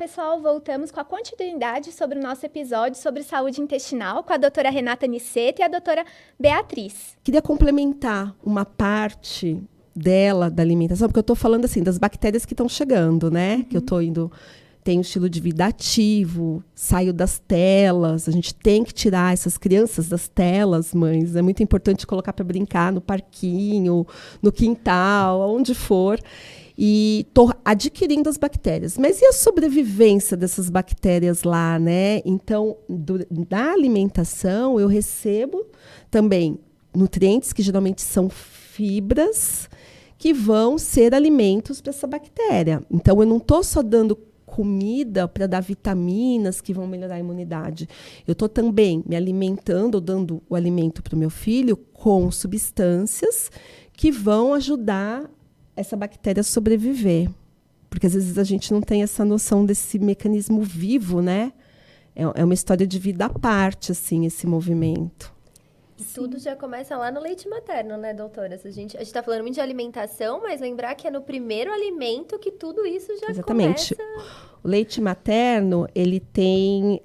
pessoal, voltamos com a continuidade sobre o nosso episódio sobre saúde intestinal com a doutora Renata Niceto e a doutora Beatriz. Queria complementar uma parte dela, da alimentação, porque eu estou falando assim das bactérias que estão chegando, né? Que eu estou indo, tenho um estilo de vida ativo, saio das telas, a gente tem que tirar essas crianças das telas, mães. É muito importante colocar para brincar no parquinho, no quintal, onde for. E estou adquirindo as bactérias. Mas e a sobrevivência dessas bactérias lá, né? Então, da alimentação, eu recebo também nutrientes que geralmente são fibras que vão ser alimentos para essa bactéria. Então, eu não estou só dando comida para dar vitaminas que vão melhorar a imunidade. Eu estou também me alimentando, dando o alimento para o meu filho com substâncias que vão ajudar essa bactéria sobreviver. Porque às vezes a gente não tem essa noção desse mecanismo vivo, né? É uma história de vida à parte, assim, esse movimento. E tudo já começa lá no leite materno, né, doutora? A gente está falando muito de alimentação, mas lembrar que é no primeiro alimento que tudo isso já Exatamente. começa. O leite materno, ele tem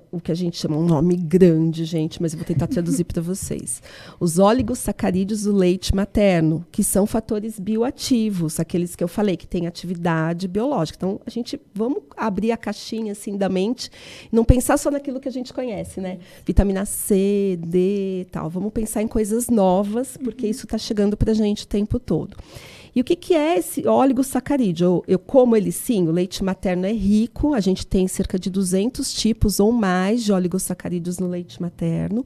o que a gente chama um nome grande, gente, mas eu vou tentar traduzir para vocês. Os oligosacarídeos do leite materno, que são fatores bioativos, aqueles que eu falei, que têm atividade biológica. Então, vamos abrir a caixinha assim da mente, não pensar só naquilo que a gente conhece, né? Vitamina C, D, tal. Vamos pensar em coisas novas, porque isso está chegando para a gente o tempo todo. E o que é esse oligosacarídeo? Eu como ele sim, o leite materno é rico, a gente tem cerca de 200 tipos ou mais de oligosacarídeos no leite materno,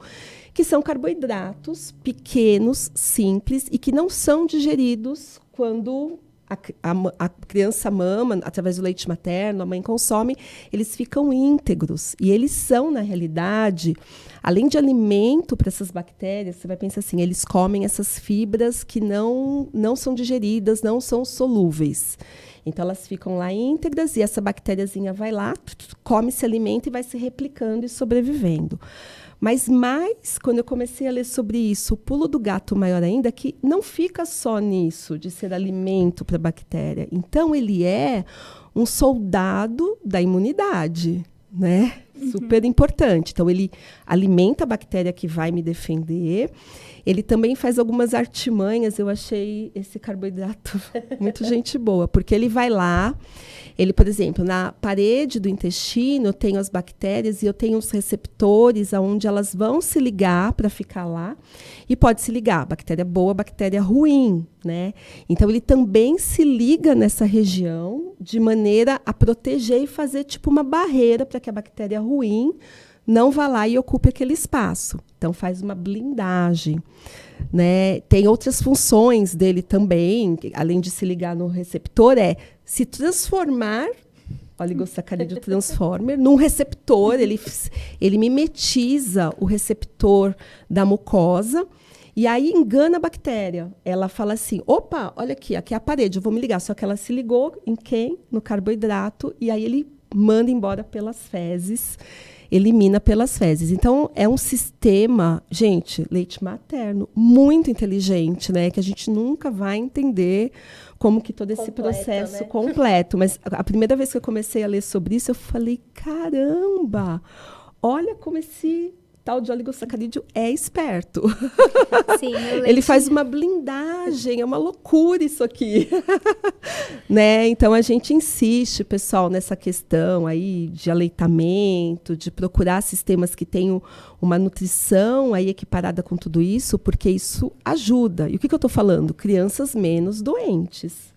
que são carboidratos pequenos, simples e que não são digeridos quando a criança mama, através do leite materno, a mãe consome, eles ficam íntegros. E eles são, na realidade, além de alimento para essas bactérias, você vai pensar assim, eles comem essas fibras que não são digeridas, não são solúveis. Então, elas ficam lá íntegras e essa bactériazinha vai lá, come esse alimento e vai se replicando e sobrevivendo. Mas mais, quando eu comecei a ler sobre isso, o pulo do gato maior ainda, que não fica só nisso, de ser alimento para a bactéria. Então, ele é um soldado da imunidade, né? Super importante. Então, ele alimenta a bactéria que vai me defender. Ele também faz algumas artimanhas. Eu achei esse carboidrato muito gente boa, porque ele vai lá, ele, por exemplo, na parede do intestino, eu tenho as bactérias e eu tenho os receptores onde elas vão se ligar para ficar lá. E pode se ligar bactéria boa, bactéria ruim, né? Então, ele também se liga nessa região de maneira a proteger e fazer tipo uma barreira para que a bactéria ruim não vá lá e ocupe aquele espaço. Então, faz uma blindagem, né? Tem outras funções dele também, além de se ligar no receptor, se transformar, oligosacarídeo transformer, num receptor. Ele mimetiza o receptor da mucosa e aí engana a bactéria. Ela fala assim, opa, olha aqui é a parede, eu vou me ligar. Só que ela se ligou em quem? No carboidrato, e aí ele manda embora pelas fezes, elimina pelas fezes. Então, é um sistema, gente, leite materno, muito inteligente, né? Que a gente nunca vai entender como que todo esse processo, né? Completo. Mas a primeira vez que eu comecei a ler sobre isso, eu falei, caramba, olha como esse tal de oligosacarídeo é esperto. Sim, ele faz uma blindagem, é uma loucura isso aqui. Né? Então, a gente insiste, pessoal, nessa questão aí de aleitamento, de procurar sistemas que tenham uma nutrição aí equiparada com tudo isso, porque isso ajuda. E o que eu estou falando? Crianças menos doentes.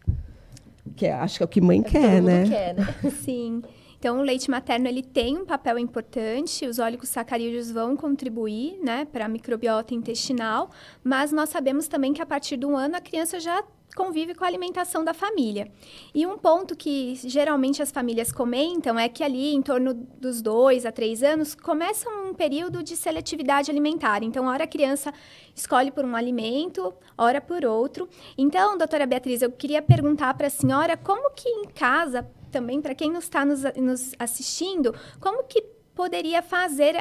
Que acho que é o que mãe quer, né? Todo mundo quer, né? Sim. Então, o leite materno ele tem um papel importante, os oligosacarídeos vão contribuir, né, para a microbiota intestinal, mas nós sabemos também que a partir de 1 ano a criança já convive com a alimentação da família. E um ponto que geralmente as famílias comentam é que ali em torno dos 2 a 3 anos começa um período de seletividade alimentar. Então, ora a criança escolhe por um alimento, ora por outro. Então, doutora Beatriz, eu queria perguntar para a senhora como que em casa, também para quem está nos assistindo, como que poderia fazer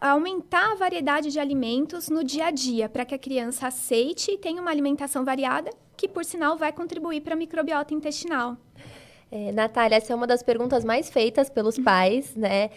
aumentar a variedade de alimentos no dia a dia, para que a criança aceite e tenha uma alimentação variada, que, por sinal, vai contribuir para a microbiota intestinal. Natália, essa é uma das perguntas mais feitas pelos pais, né?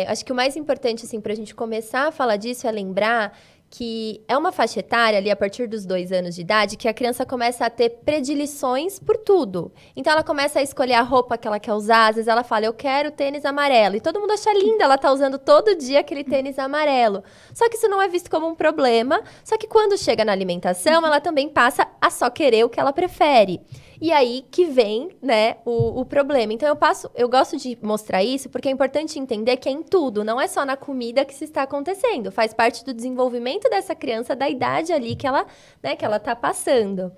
Acho que o mais importante, assim, para a gente começar a falar disso é lembrar que é uma faixa etária ali a partir dos 2 anos de idade que a criança começa a ter predileções por tudo. Então ela começa a escolher a roupa que ela quer usar, às vezes ela fala, eu quero tênis amarelo. E todo mundo acha linda, ela tá usando todo dia aquele tênis amarelo. Só que isso não é visto como um problema, só que quando chega na alimentação, ela também passa a só querer o que ela prefere. E aí que vem, né, o problema. Então, eu gosto de mostrar isso porque é importante entender que é em tudo, não é só na comida que se está acontecendo. Faz parte do desenvolvimento dessa criança, da idade ali que ela tá passando.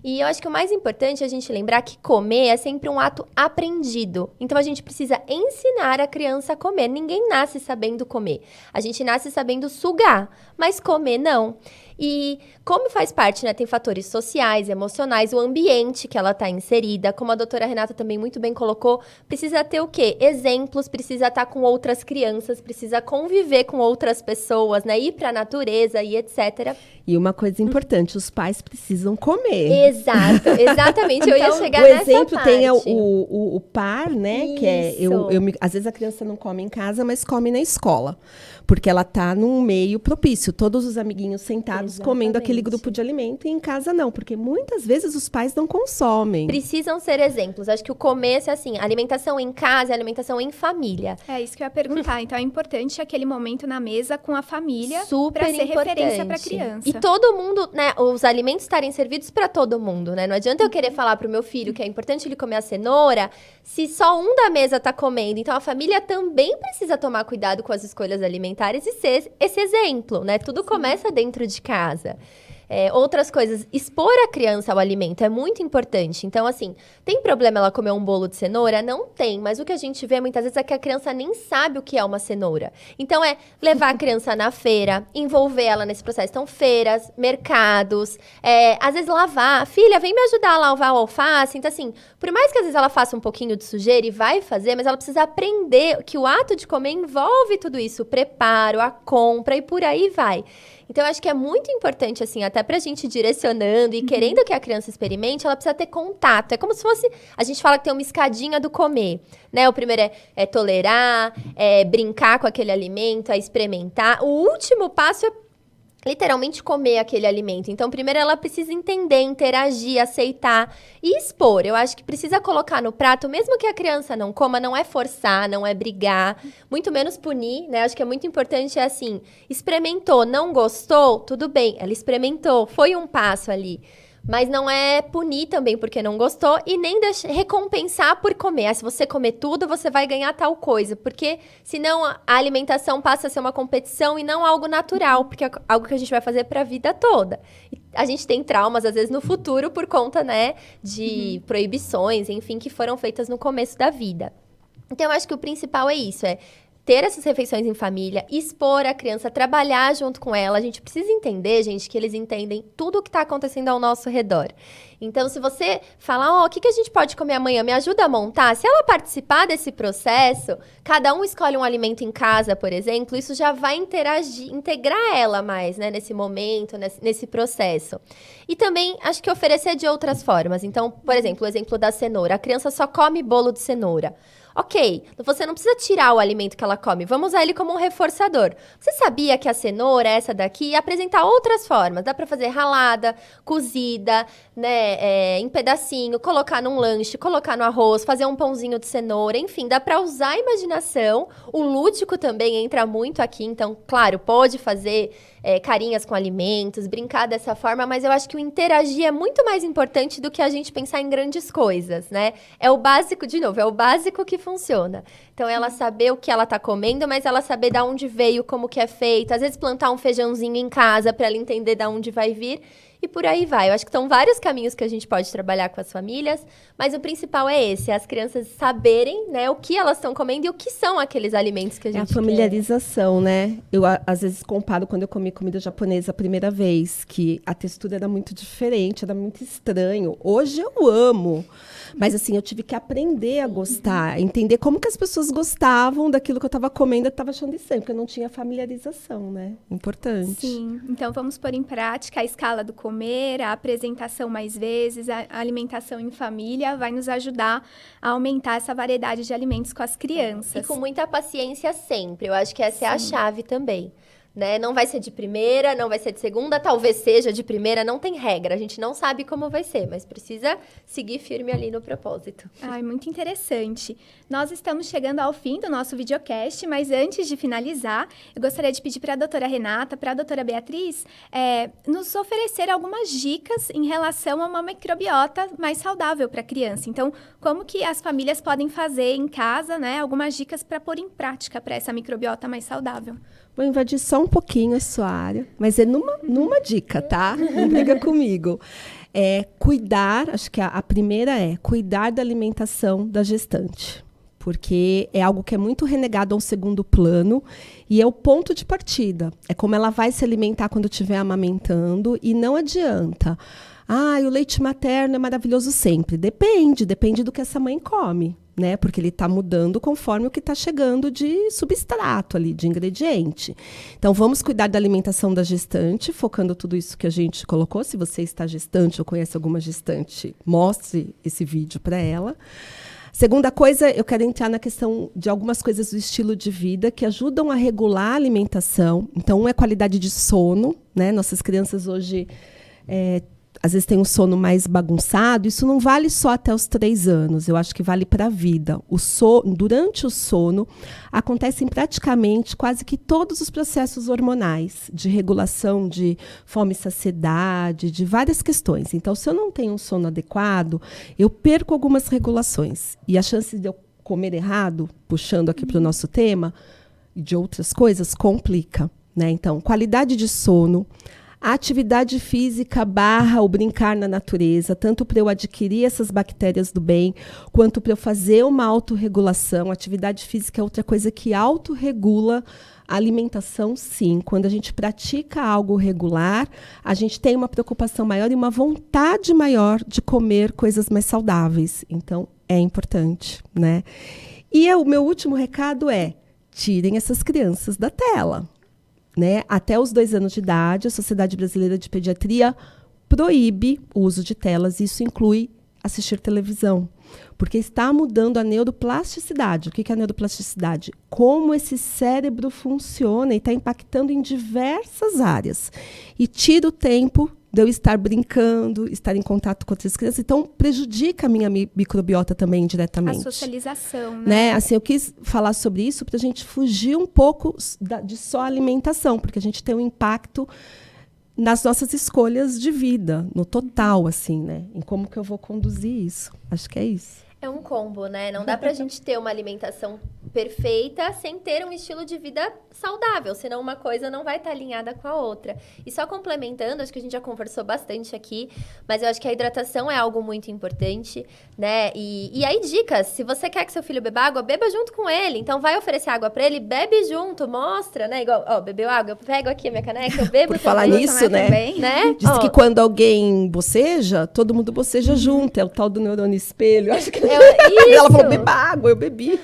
E eu acho que o mais importante é a gente lembrar que comer é sempre um ato aprendido. Então, a gente precisa ensinar a criança a comer. Ninguém nasce sabendo comer. A gente nasce sabendo sugar, mas comer não. E como faz parte, né? Tem fatores sociais, emocionais, o ambiente que ela está inserida. Como a doutora Renata também muito bem colocou, precisa ter o quê? Exemplos, precisa estar com outras crianças, precisa conviver com outras pessoas, né? Ir para a natureza e etc. E uma coisa importante, os pais precisam comer. Exato, exatamente. Eu ia chegar nessa parte. O exemplo tem o par, né? Isso. Que é, às vezes a criança não come em casa, mas come na escola. Porque ela tá num meio propício. Todos os amiguinhos sentados comendo aquele grupo de alimento e em casa não. Porque muitas vezes os pais não consomem. Precisam ser exemplos. Acho que o começo é assim, alimentação em casa, alimentação em família. É isso que eu ia perguntar. Então é importante aquele momento na mesa com a família para ser referência para a criança. E todo mundo, né, os alimentos estarem servidos para todo mundo, né? Não adianta eu querer falar pro meu filho que é importante ele comer a cenoura se só um da mesa tá comendo. Então a família também precisa tomar cuidado com as escolhas alimentares e ser esse exemplo, né? Tudo começa dentro de casa. Outras coisas, expor a criança ao alimento é muito importante. Então, assim, tem problema ela comer um bolo de cenoura? Não tem, mas o que a gente vê muitas vezes é que a criança nem sabe o que é uma cenoura. Então, levar a criança na feira, envolver ela nesse processo. Então, feiras, mercados, às vezes lavar. Filha, vem me ajudar a lavar o alface. Então, assim, por mais que às vezes ela faça um pouquinho de sujeira e vai fazer, mas ela precisa aprender que o ato de comer envolve tudo isso, o preparo, a compra e por aí vai. Então, eu acho que é muito importante, assim, até pra gente ir direcionando e querendo que a criança experimente, ela precisa ter contato. É como se fosse... A gente fala que tem uma escadinha do comer, né? O primeiro é tolerar, brincar com aquele alimento, é experimentar. O último passo é literalmente comer aquele alimento. Então, primeiro ela precisa entender, interagir, aceitar e expor. Eu acho que precisa colocar no prato, mesmo que a criança não coma, não é forçar, não é brigar, muito menos punir, né? Acho que é muito importante, assim, experimentou, não gostou, tudo bem, ela experimentou, foi um passo ali. Mas não é punir também porque não gostou e nem recompensar por comer. Se você comer tudo, você vai ganhar tal coisa. Porque senão a alimentação passa a ser uma competição e não algo natural. Porque é algo que a gente vai fazer para a vida toda. E a gente tem traumas, às vezes, no futuro por conta, né, de proibições, enfim, que foram feitas no começo da vida. Então, eu acho que o principal é isso, ter essas refeições em família, expor a criança, trabalhar junto com ela. A gente precisa entender, gente, que eles entendem tudo o que está acontecendo ao nosso redor. Então, se você falar, o que a gente pode comer amanhã? Me ajuda a montar. Se ela participar desse processo, cada um escolhe um alimento em casa, por exemplo, isso já vai integrar ela mais, né, nesse momento, nesse processo. E também, acho que oferecer de outras formas. Então, por exemplo, o exemplo da cenoura. A criança só come bolo de cenoura. Ok, você não precisa tirar o alimento que ela come, vamos usar ele como um reforçador. Você sabia que a cenoura, essa daqui, ia apresentar outras formas? Dá pra fazer ralada, cozida, né, em pedacinho, colocar num lanche, colocar no arroz, fazer um pãozinho de cenoura, enfim, dá pra usar a imaginação. O lúdico também entra muito aqui, então, claro, pode fazer carinhas com alimentos, brincar dessa forma, mas eu acho que o interagir é muito mais importante do que a gente pensar em grandes coisas, né? É o básico, de novo, é o básico que funciona. Então, ela saber o que ela tá comendo, mas ela saber de onde veio, como que é feito. Às vezes, plantar um feijãozinho em casa para ela entender de onde vai vir. E por aí vai. Eu acho que são vários caminhos que a gente pode trabalhar com as famílias, mas o principal é esse, as crianças saberem, né, o que elas estão comendo e o que são aqueles alimentos que a gente quer. É a familiarização, né? Eu, às vezes, comparo quando eu comi comida japonesa a primeira vez, que a textura era muito diferente, era muito estranho. Hoje eu amo, mas assim, eu tive que aprender a gostar, entender como que as pessoas gostavam daquilo que eu estava comendo, eu estava achando estranho, porque eu não tinha familiarização, né? Importante. Sim, então vamos pôr em prática a escala do comer, comer, a apresentação mais vezes, a alimentação em família, vai nos ajudar a aumentar essa variedade de alimentos com as crianças. E com muita paciência sempre. Eu acho que essa é a chave também. Né? Não vai ser de primeira, não vai ser de segunda, talvez seja de primeira, não tem regra. A gente não sabe como vai ser, mas precisa seguir firme ali no propósito. Ai, muito interessante. Nós estamos chegando ao fim do nosso videocast, mas antes de finalizar, eu gostaria de pedir para a doutora Renata, para a doutora Beatriz, nos oferecer algumas dicas em relação a uma microbiota mais saudável para a criança. Então, como que as famílias podem fazer em casa, né, algumas dicas para pôr em prática para essa microbiota mais saudável? Vou invadir só um pouquinho a sua área, mas é numa dica, tá? Não briga comigo. Cuidar, acho que a primeira é cuidar da alimentação da gestante. Porque é algo que é muito renegado a um segundo plano e é o ponto de partida. É como ela vai se alimentar quando estiver amamentando e não adianta. O leite materno é maravilhoso sempre. Depende do que essa mãe come, né? Porque ele está mudando conforme o que está chegando de substrato ali, de ingrediente. Então, vamos cuidar da alimentação da gestante, focando tudo isso que a gente colocou. Se você está gestante ou conhece alguma gestante, mostre esse vídeo para ela. Segunda coisa, eu quero entrar na questão de algumas coisas do estilo de vida que ajudam a regular a alimentação. Então, um é qualidade de sono, né? Nossas crianças hoje às vezes têm um sono mais bagunçado. Isso não vale só até os 3 anos, eu acho que vale para a vida. Durante o sono, acontecem praticamente quase que todos os processos hormonais, de regulação de fome e saciedade, de várias questões. Então, se eu não tenho um sono adequado, eu perco algumas regulações. E a chance de eu comer errado, puxando aqui para o nosso tema, e de outras coisas, complica, né? Então, qualidade de sono, a atividade física / o brincar na natureza, tanto para eu adquirir essas bactérias do bem, quanto para eu fazer uma autorregulação. A atividade física é outra coisa que autorregula a alimentação, sim. Quando a gente pratica algo regular, a gente tem uma preocupação maior e uma vontade maior de comer coisas mais saudáveis. Então, é importante, né? E o meu último recado tirem essas crianças da tela. Né? Até os 2 anos de idade, a Sociedade Brasileira de Pediatria proíbe o uso de telas. Isso inclui assistir televisão, porque está mudando a neuroplasticidade. O que é a neuroplasticidade? Como esse cérebro funciona e está impactando em diversas áreas. E tira o tempo de eu estar brincando, estar em contato com outras crianças. Então, prejudica a minha microbiota também indiretamente. A socialização, né? Assim, eu quis falar sobre isso para a gente fugir um pouco de só alimentação, porque a gente tem um impacto nas nossas escolhas de vida, no total, assim, né? Em como que eu vou conduzir isso. Acho que é isso. É um combo, né? Não dá pra gente ter uma alimentação perfeita sem ter um estilo de vida saudável, senão uma coisa não vai estar alinhada com a outra. E só complementando, acho que a gente já conversou bastante aqui, mas eu acho que a hidratação é algo muito importante, né? E aí, dicas, se você quer que seu filho beba água, beba junto com ele. Então, vai oferecer água pra ele, bebe junto, mostra, né? Igual, bebeu água, eu pego aqui a minha caneca, eu bebo Por falar nisso, né? Diz que quando alguém boceja, todo mundo boceja junto. É o tal do neurônio espelho. Acho que ela falou, beba água, eu bebi.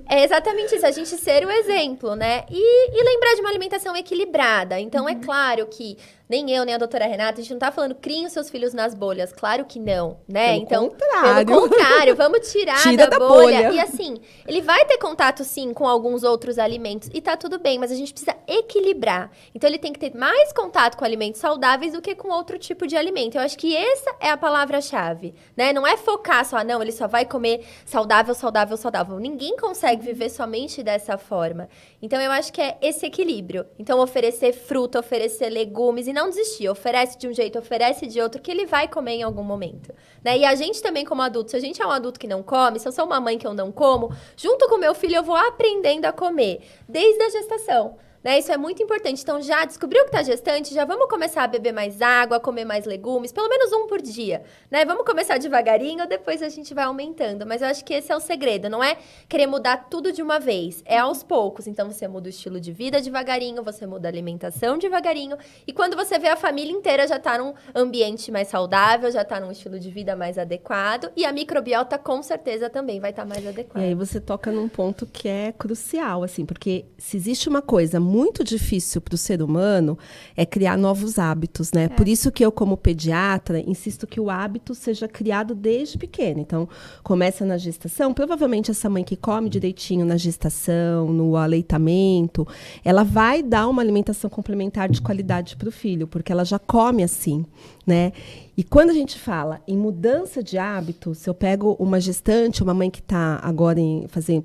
É exatamente isso, a gente ser o exemplo, né? E lembrar de uma alimentação equilibrada. Então, é claro que nem eu, nem a doutora Renata, a gente não tá falando criem os seus filhos nas bolhas. Claro que não, né? Pelo contrário, vamos Tira da bolha. E assim, ele vai ter contato, sim, com alguns outros alimentos. E tá tudo bem, mas a gente precisa equilibrar. Então, ele tem que ter mais contato com alimentos saudáveis do que com outro tipo de alimento. Eu acho que essa é a palavra-chave, né? Não é focar só, não, ele só vai comer saudável, saudável, saudável. Ninguém consegue viver somente dessa forma. Então, eu acho que é esse equilíbrio. Então, oferecer fruta, oferecer legumes e não desistir. Oferece de um jeito, oferece de outro, que ele vai comer em algum momento, né? E a gente também, como adulto, se a gente é um adulto que não come, se eu sou uma mãe que eu não como, junto com meu filho eu vou aprendendo a comer, desde a gestação. Né? Isso é muito importante. Então, já descobriu que está gestante, já vamos começar a beber mais água, comer mais legumes, pelo menos 1 por dia, né? Vamos começar devagarinho, depois a gente vai aumentando. Mas eu acho que esse é o segredo, não é querer mudar tudo de uma vez, é aos poucos. Então, você muda o estilo de vida devagarinho, você muda a alimentação devagarinho, e quando você vê a família inteira já está num ambiente mais saudável, já está num estilo de vida mais adequado, e a microbiota, com certeza, também vai estar mais adequada. E aí você toca num ponto que é crucial, assim, porque se existe uma coisa muito difícil para o ser humano é criar novos hábitos, né? Por isso que eu, como pediatra, insisto que o hábito seja criado desde pequeno. Então, começa na gestação. Provavelmente essa mãe que come direitinho na gestação, no aleitamento, ela vai dar uma alimentação complementar de qualidade para o filho, porque ela já come assim, né? E quando a gente fala em mudança de hábito, se eu pego uma gestante, uma mãe que está agora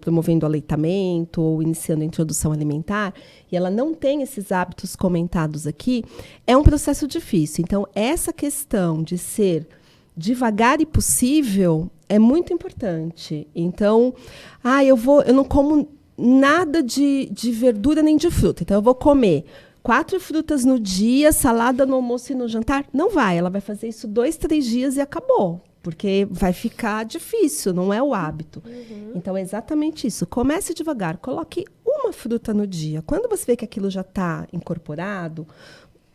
promovendo aleitamento ou iniciando a introdução alimentar, e ela não tem esses hábitos comentados aqui, é um processo difícil. Então, essa questão de ser devagar e possível é muito importante. Então, eu não como nada de verdura nem de fruta, então eu vou comer 4 frutas no dia, salada no almoço e no jantar. Não vai, ela vai fazer isso 2, 3 dias e acabou. Porque vai ficar difícil, não é o hábito. Então, é exatamente isso. Comece devagar, coloque uma fruta no dia. Quando você vê que aquilo já está incorporado,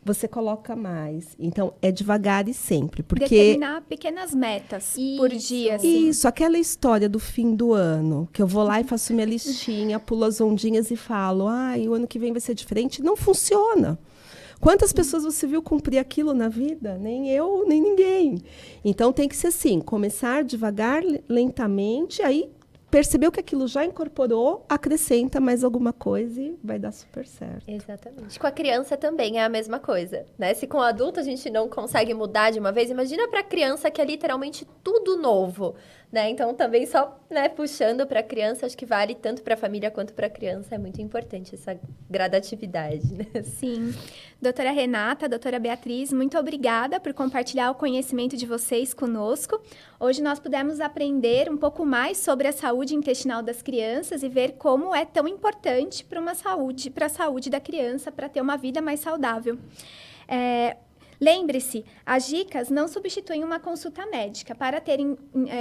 você coloca mais. Então, é devagar e sempre. Porque determinar pequenas metas por dia. Assim. Isso, aquela história do fim do ano, que eu vou lá e faço minha listinha, pulo as ondinhas e falo, o ano que vem vai ser diferente. Não funciona. Quantas pessoas você viu cumprir aquilo na vida? Nem eu, nem ninguém. Então, tem que ser assim, começar devagar, lentamente, aí percebeu que aquilo já incorporou, acrescenta mais alguma coisa e vai dar super certo. Exatamente. Com a criança também é a mesma coisa, né? Se com o adulto a gente não consegue mudar de uma vez, imagina para a criança que é literalmente tudo novo, né? Então, também só, né, puxando para a criança, acho que vale tanto para a família quanto para a criança, é muito importante essa gradatividade, né? Sim. Doutora Renata, doutora Beatriz, muito obrigada por compartilhar o conhecimento de vocês conosco. Hoje nós pudemos aprender um pouco mais sobre a saúde intestinal das crianças e ver como é tão importante para a saúde da criança, para ter uma vida mais saudável. Lembre-se, as dicas não substituem uma consulta médica. Para ter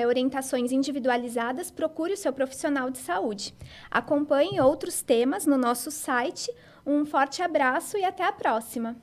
orientações individualizadas, procure o seu profissional de saúde. Acompanhe outros temas no nosso site. Um forte abraço e até a próxima!